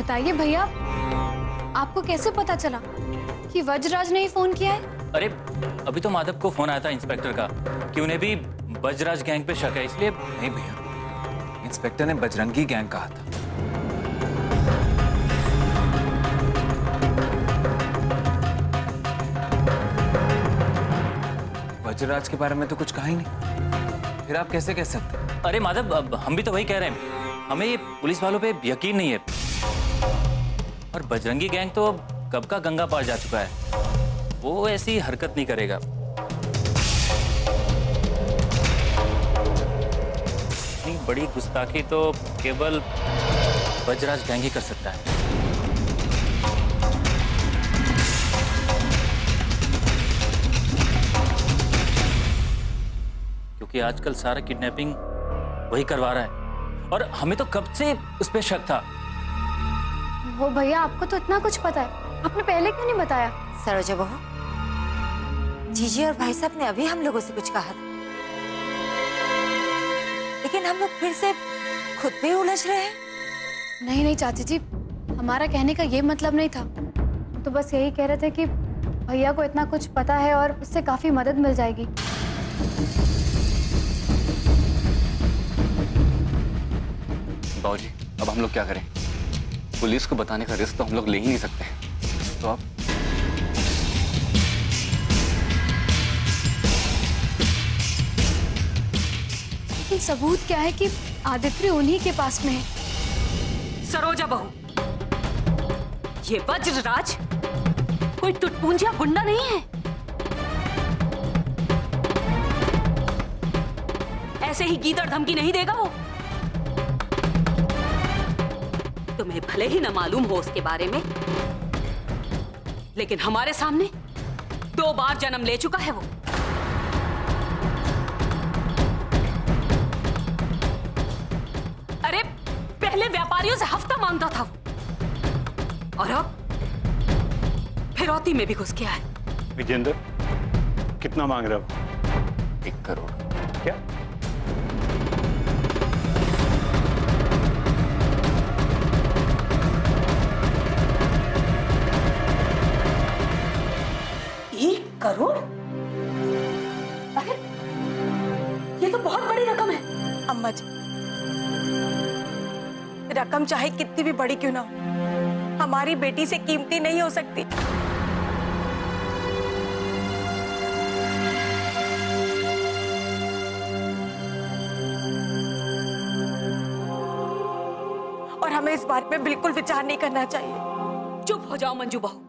बताइए भैया, आपको कैसे पता चला कि वज्रराज ने ही फोन किया है? अरे अभी तो माधव को फोन आया था इंस्पेक्टर का कि उन्हें भी वज्रराज गैंग पे शक है, इसलिए। नहीं भैया, इंस्पेक्टर ने बजरंगी गैंग कहा था। वज्रराज के बारे में तो कुछ कहा ही नहीं, फिर आप कैसे कह सकते? अरे माधव, अब हम भी तो वही कह रहे हैं, हमें ये पुलिस वालों पे यकीन नहीं है। और बजरंगी गैंग तो कब का गंगा पार जा चुका है, वो ऐसी हरकत नहीं करेगा। इतनी बड़ी गुस्ताखी तो केवल वज्रराज गैंग ही कर सकता है। क्योंकि आजकल सारा किडनैपिंग वही करवा रहा है और हमें तो कब से उस पे शक था। वो भैया, आपको तो इतना कुछ पता है, आपने पहले क्यों नहीं बताया? सरोजा बहू, जीजी और भाई साहब ने अभी हम लोगों से कुछ कहा था, लेकिन हम लोग फिर से खुद पे उलझ रहे हैं। नहीं नहीं चाची जी, हमारा कहने का ये मतलब नहीं था। तो बस यही कह रहे थे कि भैया को इतना कुछ पता है और उससे काफी मदद मिल जाएगी। बाबूजी, अब हम लोग क्या करें? पुलिस को बताने का रिस्क तो हम लोग ले ही नहीं सकते, तो अब लेकिन सबूत क्या है कि आदित्य उन्हीं के पास में है। सरोजा बहू, ये वज्रराज कोई टुटपुंजिया गुंडा नहीं है। ऐसे ही गीदड़ धमकी नहीं देगा वो। तुम्हें भले ही न मालूम हो उसके बारे में, लेकिन हमारे सामने 2 बार जन्म ले चुका है वो। अरे पहले व्यापारियों से हफ्ता मांगता था वो, और अब फिरौती में भी घुस गया है। विजेंद्र, कितना मांग रहा हो? 1 करोड़। क्या? करोड़? अरे ये तो बहुत बड़ी रकम है। अम्मा जी, रकम चाहे कितनी भी बड़ी क्यों ना हो, हमारी बेटी से कीमती नहीं हो सकती। और हमें इस बात में बिल्कुल विचार नहीं करना चाहिए। चुप हो जाओ मंजू बहू।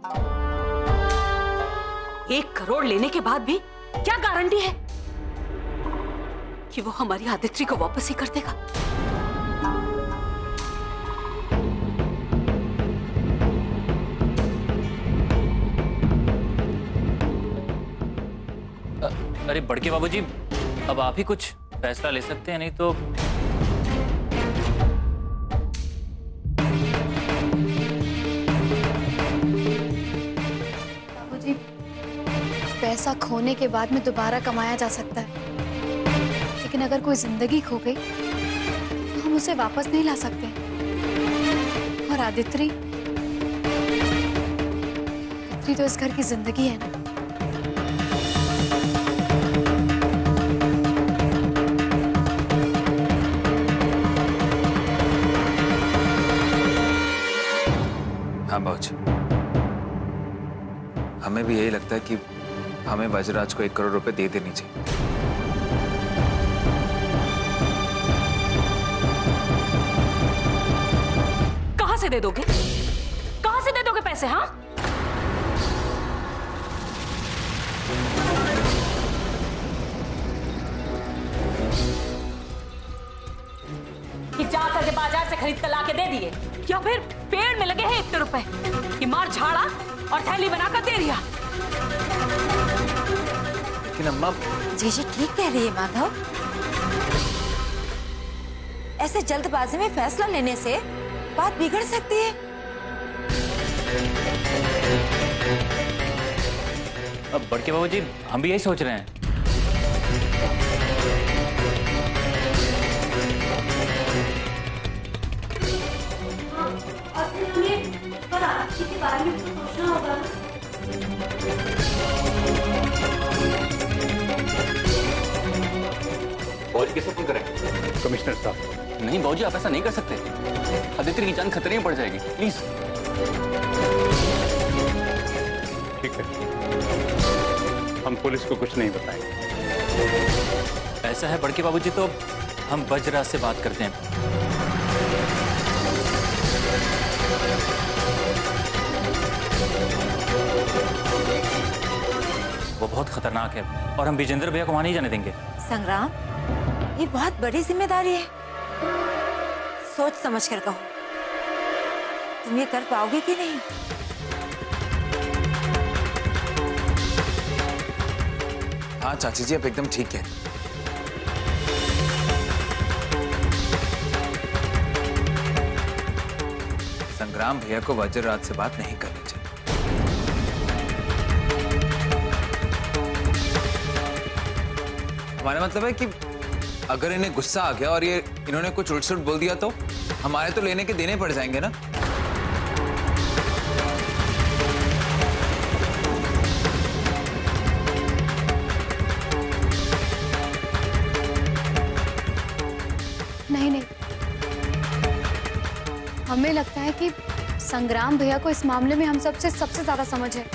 1 करोड़ लेने के बाद भी क्या गारंटी है कि वो हमारी आदित्य को वापस ही कर देगा? अरे बड़के बाबूजी, अब आप ही कुछ फैसला ले सकते हैं, नहीं तो बाबूजी, पैसा खोने के बाद में दोबारा कमाया जा सकता है, लेकिन अगर कोई जिंदगी खो गई तो हम उसे वापस नहीं ला सकते। और आदित्य तो इस घर की जिंदगी है ना। हाँ बाबूजी, हमें भी यही लगता है कि हमें वज्रराज को 1 करोड़ रुपए दे देनी चाहिए। कहां से दे दोगे? कहां से दे दोगे पैसे? हाँ, कि जा करके बाजार से खरीद कर ला के दे दिए, या फिर पेड़ में लगे हैं 1 रुपए कि मार झाड़ा और थैली बनाकर दे दिया? लेकिन अम्मा, जीजी ठीक कह रही है माधव। ऐसे जल्दबाजी में फैसला लेने से बात बिगड़ सकती है। अब बड़के बाबूजी, हम भी यही सोच रहे हैं। ये राखी के बारे में तो सोचना होगा। बाबूजी किसे फोन करें? कमिश्नर साहब, नहीं बाबूजी, आप ऐसा नहीं कर सकते। आदित्य की जान खतरे में पड़ जाएगी, प्लीज। ठीक है, हम पुलिस को कुछ नहीं बताएंगे। ऐसा है बड़के बाबूजी, तो हम वज्रराज से बात करते हैं। वो बहुत खतरनाक है और हम विजेंद्र भैया को वहां नहीं जाने देंगे। संग्राम, ये बहुत बड़ी जिम्मेदारी है, सोच समझ कर कहो। तुम ये कर पाओगे कि नहीं? हाँ चाची जी, आप एकदम ठीक है। संग्राम भैया को वज्रराज से बात नहीं करनी चाहिए। हमारा मतलब है कि अगर इन्हें गुस्सा आ गया और ये इन्होंने कुछ उल्ट-सुल्ट बोल दिया तो हमारे तो लेने के देने पड़ जाएंगे ना। नहीं नहीं, हमें लगता है कि संग्राम भैया को इस मामले में हम सबसे ज्यादा समझ है।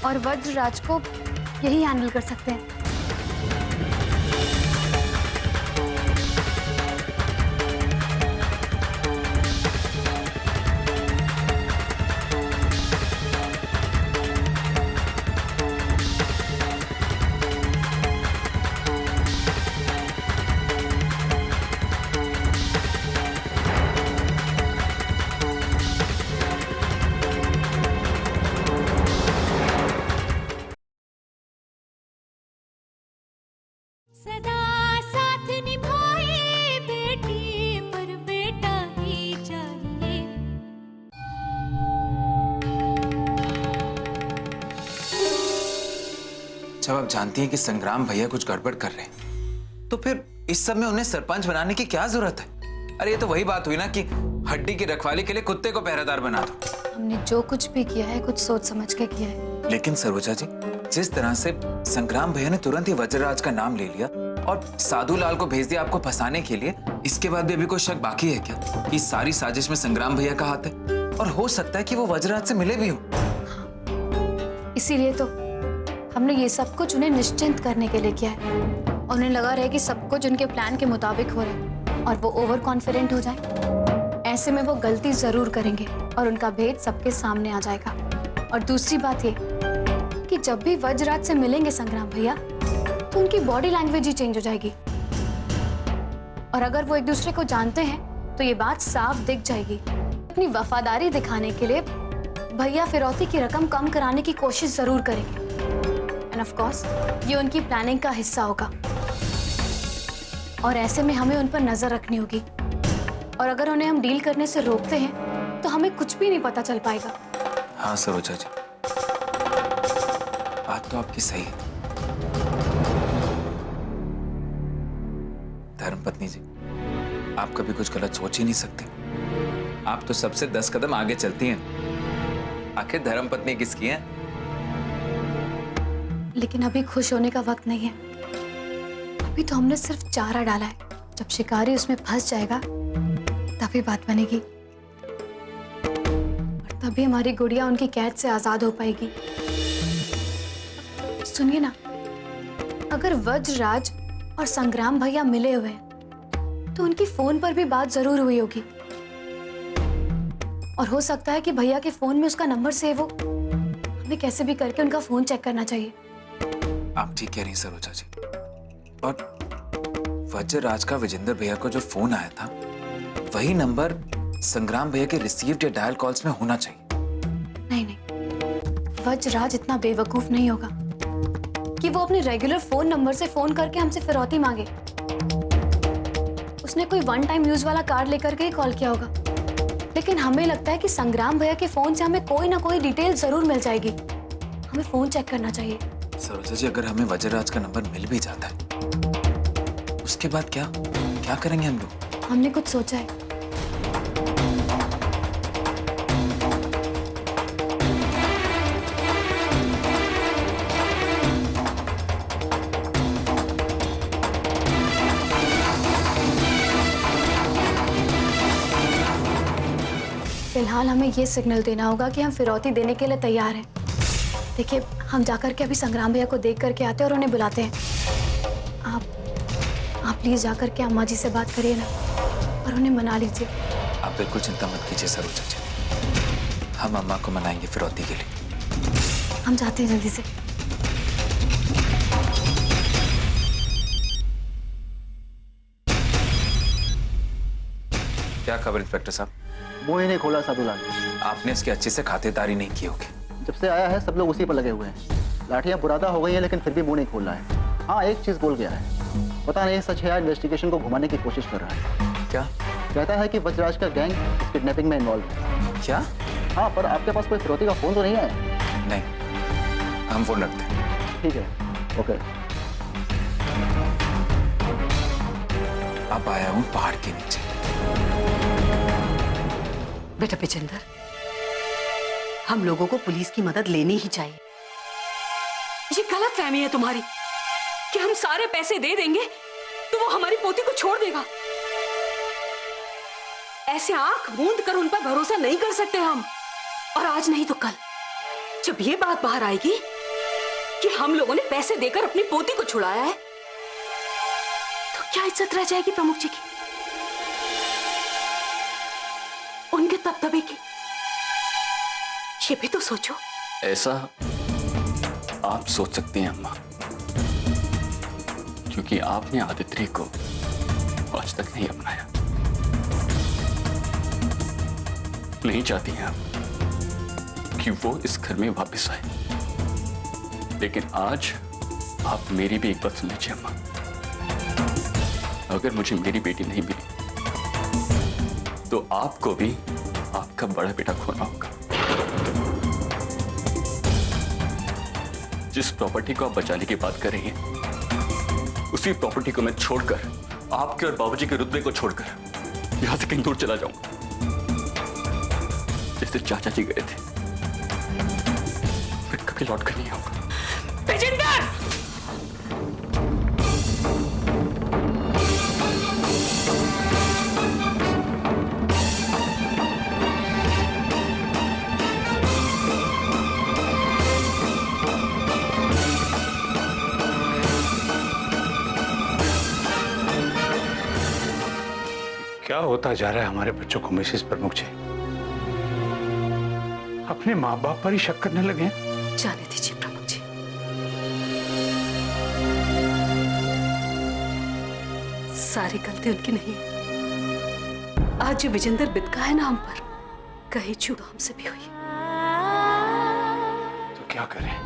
और वज्रराज को यही हैंडल कर सकते हैं। सदा साथ निभाए बेटी, पर बेटा ही चाहिए। जब आप जानती हैं कि संग्राम भैया कुछ गड़बड़ कर रहे हैं, तो फिर इस सब में उन्हें सरपंच बनाने की क्या जरूरत है? अरे ये तो वही बात हुई ना कि हड्डी की रखवाली के लिए कुत्ते को पहरेदार बना दो। हमने जो कुछ भी किया है कुछ सोच समझ के किया है। लेकिन सरोजा जी, जिस तरह से संग्राम भैया ने तुरंत ही वज्रराज का नाम ले लिया और साधु लाल को भेज दिया आपको फंसाने के लिए, इसके बाद भी अभी कोई शक बाकी है क्या कि सारी साजिश में संग्राम भैया का हाथ है? और हो सकता है कि वो वज्रराज से मिले भी हो। इसीलिए तो हमने ये सब कुछ उन्हें निश्चिंत करने के लिए किया है। और उन्हें लगा रहे कि सब कुछ उनके प्लान के मुताबिक हो रहा है और वो ओवर कॉन्फिडेंट हो जाए। ऐसे में वो गलती जरूर करेंगे और उनका भेद सबके सामने आ जाएगा। और दूसरी बात ये कि जब भी वज्रराज से मिलेंगे संग्राम भैया, तो उनकी बॉडी लैंग्वेज ही चेंज हो जाएगी। और अगर वो एक दूसरे को जानते हैं तो ये बात साफ दिख जाएगी। अपनी वफादारी दिखाने के लिए भैया फिरौती की रकम कम कराने की कोशिश जरूर करेंगे। एंड ऑफ कोर्स ये उनकी प्लानिंग का हिस्सा होगा। और ऐसे में हमें उन पर नजर रखनी होगी। और अगर उन्हें हम डील करने से रोकते हैं तो हमें कुछ भी नहीं पता चल पाएगा। हाँ सरोजा जी, बात तो आपकी सही है। धर्मपत्नी जी, आप कभी कुछ गलत सोच ही नहीं सकते। आप तो सबसे 10 कदम आगे चलती हैं। आखिर धर्मपत्नी किसकी है? लेकिन अभी खुश होने का वक्त नहीं है। अभी तो हमने सिर्फ चारा डाला है। जब शिकारी उसमें फंस जाएगा तभी बात बनेगी। और तभी हमारी गुड़िया उनकी कैद से आजाद हो पाएगी। सुनिए ना, अगर वज्रराज और संग्राम भैया मिले हुए हैं तो उनकी फोन पर भी बात जरूर हुई होगी। और हो सकता है कि भैया के फोन में उसका नंबर सेव हो। हमें कैसे भी करके उनका फोन चेक करना चाहिए। आप ठीक कह रही सरोजा जी। और वज्रराज का विजेंद्र भैया को जो फोन आया था, वही नंबर संग्राम भैया के रिसीव्ड या डायल कॉल्स में होना चाहिए। नहीं नहीं, वज्रराज इतना बेवकूफ नहीं होगा कि वो अपने रेगुलर फोन नंबर से फोन करके हमसे फिरौती मांगे। उसने कोई वन टाइम यूज वाला कार्ड लेकर के ही कॉल किया होगा। लेकिन हमें लगता है कि संग्राम भैया के फोन से हमें कोई ना कोई डिटेल जरूर मिल जाएगी। हमें फोन चेक करना चाहिए। सरोजा जी, अगर हमें वज्रराज का नंबर मिल भी जाता है, उसके बाद क्या क्या करेंगे हम लोग? हमने कुछ सोचा है। फिलहाल हमें ये सिग्नल देना होगा कि हम फिरौती देने के लिए तैयार हैं। देखिए, हम जाकर के अभी संग्राम भैया को देख करके आते हैं और उन्हें बुलाते हैं। आप प्लीज जाकर के अम्मा जी से बात करिए ना और उन्हें मना लीजिए। आप बिल्कुल चिंता मत कीजिए सरोजा जी, हम अम्मा को मनाएंगे फिरौती के लिए। हम जाते हैं जल्दी से। क्या खबर इंस्पेक्टर साहब? मुंह ही नहीं खोला साधुलाल। आपने इसकी अच्छे से खातिरदारी नहीं की होगी। जब से आया है सब लोग उसी पर लगे हुए हैं। लाठियां बुरादा हो गई हैं लेकिन फिर भी मुंह नहीं खोल रहा है। हाँ, एक चीज बोल गया है, पता नहीं सच है या इन्वेस्टिगेशन को घुमाने की कोशिश कर रहा है। क्या कहता है कि वज्रराज का गैंग किडनैपिंग में इन्वॉल्व है। क्या? हाँ, पर आपके पास कोई फिरौती का फोन तो नहीं आया? नहीं, हम फोन रखते हैं। ठीक है, ओके। अब आया हूँ पहाड़ के नीचे। बेटा विजेंद्र, हम लोगों को पुलिस की मदद लेनी ही चाहिए। ये गलत फहमी है तुम्हारी कि हम सारे पैसे दे देंगे तो वो हमारी पोती को छोड़ देगा। ऐसे आंख मूंद कर उन पर भरोसा नहीं कर सकते हम। और आज नहीं तो कल जब ये बात बाहर आएगी कि हम लोगों ने पैसे देकर अपनी पोती को छुड़ाया है, तो क्या इज्जत रह जाएगी प्रमुख जी की, उनके तबदबे की? ये भी तो सोचो। ऐसा आप सोच सकती हैं अम्मा, क्योंकि आपने आदित्य को आज तक नहीं अपनाया। नहीं चाहती हैं आप कि वो इस घर में वापस आए। लेकिन आज आप मेरी भी एक बात सुन लीजिए अम्मा, अगर मुझे मेरी बेटी नहीं मिली तो आपको भी आपका बड़ा बेटा खोना होगा। जिस प्रॉपर्टी को आप बचाने की बात कर रही हैं, उसी प्रॉपर्टी को मैं छोड़कर, आपके और बाबूजी के रुतबे को छोड़कर यहां से कहीं दूर चला जाऊंगा, जैसे चाचा जी गए थे। मैं कभी लौट कर नहीं आऊंगा। विजेंद्र! क्या होता जा रहा है हमारे बच्चों को मिसेस प्रमुख जी? अपने माँ बाप पर ही शक करने लगे हैं। जाने दीजिए प्रमुख जी। सारी गलती उनकी नहीं है। आज जो विजेंद्र बितका है ना हम पर, कहीं चूक हमसे भी हुई। तो क्या करें?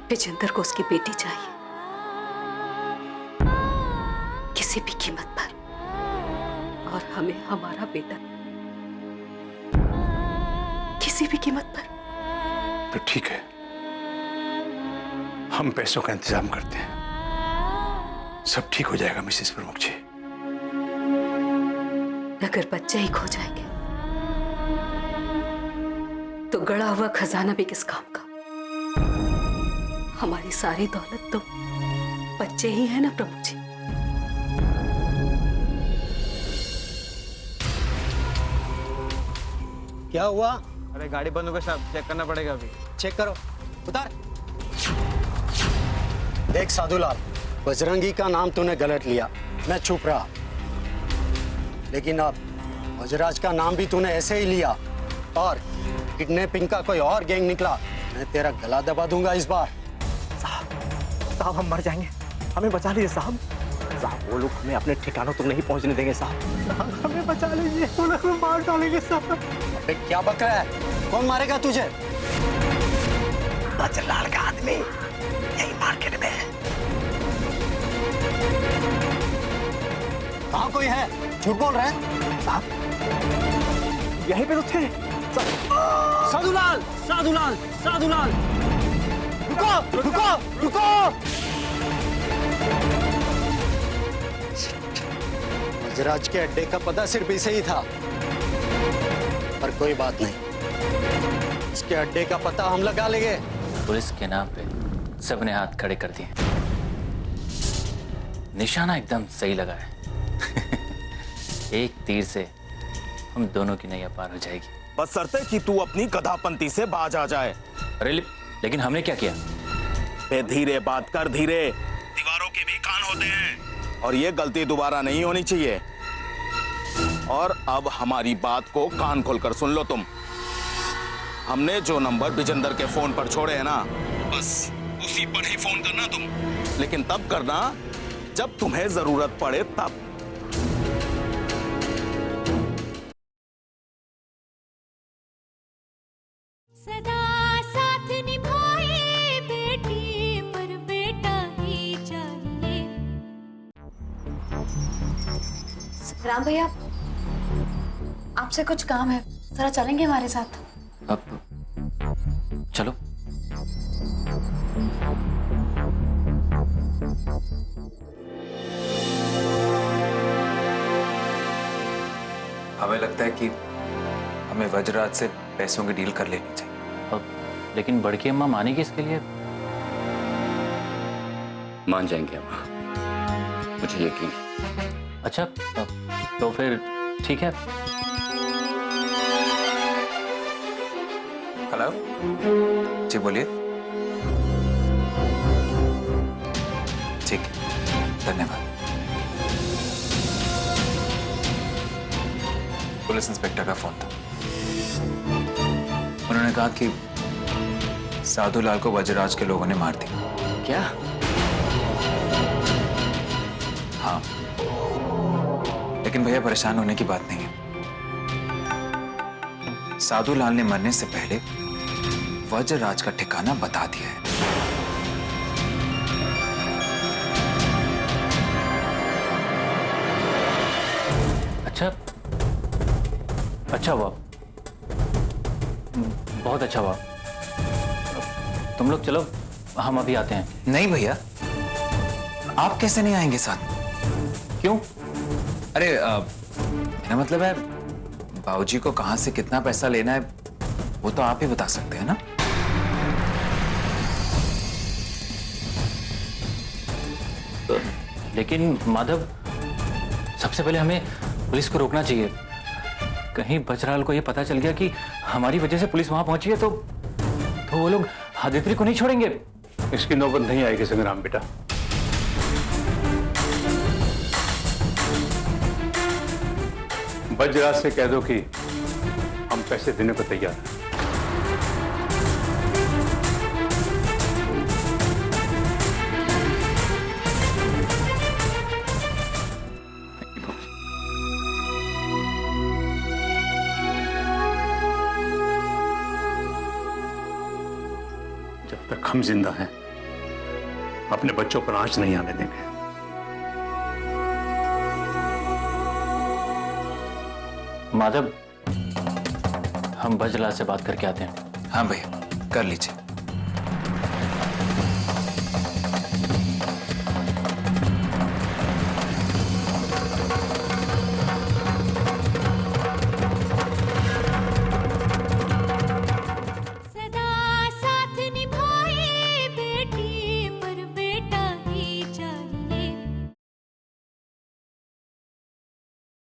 विजेंद्र को उसकी बेटी चाहिए, किसी भी कीमत पर, और हमें हमारा बेटा किसी भी कीमत पर। तो ठीक है, हम पैसों का इंतजाम करते हैं। सब ठीक हो जाएगा मिसेस प्रमुख जी। अगर बच्चे ही खो जाएंगे तो गड़ा हुआ खजाना भी किस काम का? हमारी सारी दौलत तो बच्चे ही है ना प्रमुख जी। क्या हुआ? अरे गाड़ी बंद हो गई साहब, चेक करना पड़ेगा अभी। चेक करो, उतार। देख साधुलाल, बजरंगी का नाम तूने गलत लिया, मैं चुप रहा। लेकिन अब वज्रराज का नाम भी तूने ऐसे ही लिया और किडनैपिंग का कोई और गैंग निकला, मैं तेरा गला दबा दूंगा इस बार। साहब हम मर जाएंगे, हमें बचा लीजिए साहब। साहब वो लोग हमें अपने ठिकानों तक नहीं पहुंचने देंगे साहब। हमें बचा लीजिए, वो लोग हमें मार डालेंगे साहब। अबे क्या बक रहा है? कौन मारेगा तुझे? वज्रलाल का आदमी यही मार्केट में है। कहाँ कोई है? झूठ बोल रहे हैं साहब यहीं पे तो थे। साधुलाल, साधुलाल, साधुलाल, रुको, रुको, रुको। वज्रराज के अड्डे का पता सिर्फ इसे ही था, पर कोई बात नहीं, इसके अड्डे का पता हम लगा लेंगे। पुलिस के नाम पे सबने हाथ खड़े कर दिए। निशाना एकदम सही लगा है। एक तीर से हम दोनों की नैया पार हो जाएगी। बस शर्ते कि तू अपनी गधापंती से बाज आ जाए। अरे लेकिन हमने क्या किया? बे धीरे बात कर, धीरे। दीवारों के भी कान होते हैं और ये गलती दोबारा नहीं होनी चाहिए। और अब हमारी बात को कान खोलकर सुन लो तुम। हमने जो नंबर विजेंदर के फोन पर छोड़े हैं ना, बस उसी पर ही फोन करना तुम, लेकिन तब करना जब तुम्हें जरूरत पड़े तब। सदा साथ निभाए बेटी पर बेटा ही चाहिए। संग्राम भैया, आपसे कुछ काम है, जरा चलेंगे हमारे साथ? अब चलो। हमें लगता है कि हमें वज्रराज से पैसों की डील कर लेनी चाहिए। अब लेकिन बड़की अम्मा मानेगी इसके लिए? मान जाएंगे अम्मा, मुझे यकीन है। अच्छा, तो फिर ठीक है। हेलो जी, बोलिए। ठीक है, धन्यवाद। पुलिस इंस्पेक्टर का फोन था। उन्होंने कहा कि साधुलाल को वज्रराज के लोगों ने मार दिया। क्या? हाँ, लेकिन भैया परेशान होने की बात नहीं है। साधुलाल ने मरने से पहले वज्रराज का ठिकाना बता दिया है। अच्छा, अच्छा हुआ, बहुत अच्छा हुआ। तुम लोग चलो, हम अभी आते हैं। नहीं भैया, आप कैसे नहीं आएंगे साथ? क्यों? अरे मेरा मतलब है, बाबूजी को कहां से कितना पैसा लेना है वो तो आप ही बता सकते हैं ना। लेकिन माधव, सबसे पहले हमें पुलिस को रोकना चाहिए। कहीं बजराल को यह पता चल गया कि हमारी वजह से पुलिस वहां पहुंची है तो वो लोग आदित्य को नहीं छोड़ेंगे। इसकी नौबत नहीं आएगी संग्राम बेटा। वज्रराज से कह दो कि हम पैसे देने को तैयार हैं। जब तक हम जिंदा हैं, अपने बच्चों पर आंच नहीं आने देंगे। माधव, हम बजला से बात करके आते हैं। हाँ भैया, कर लीजिए।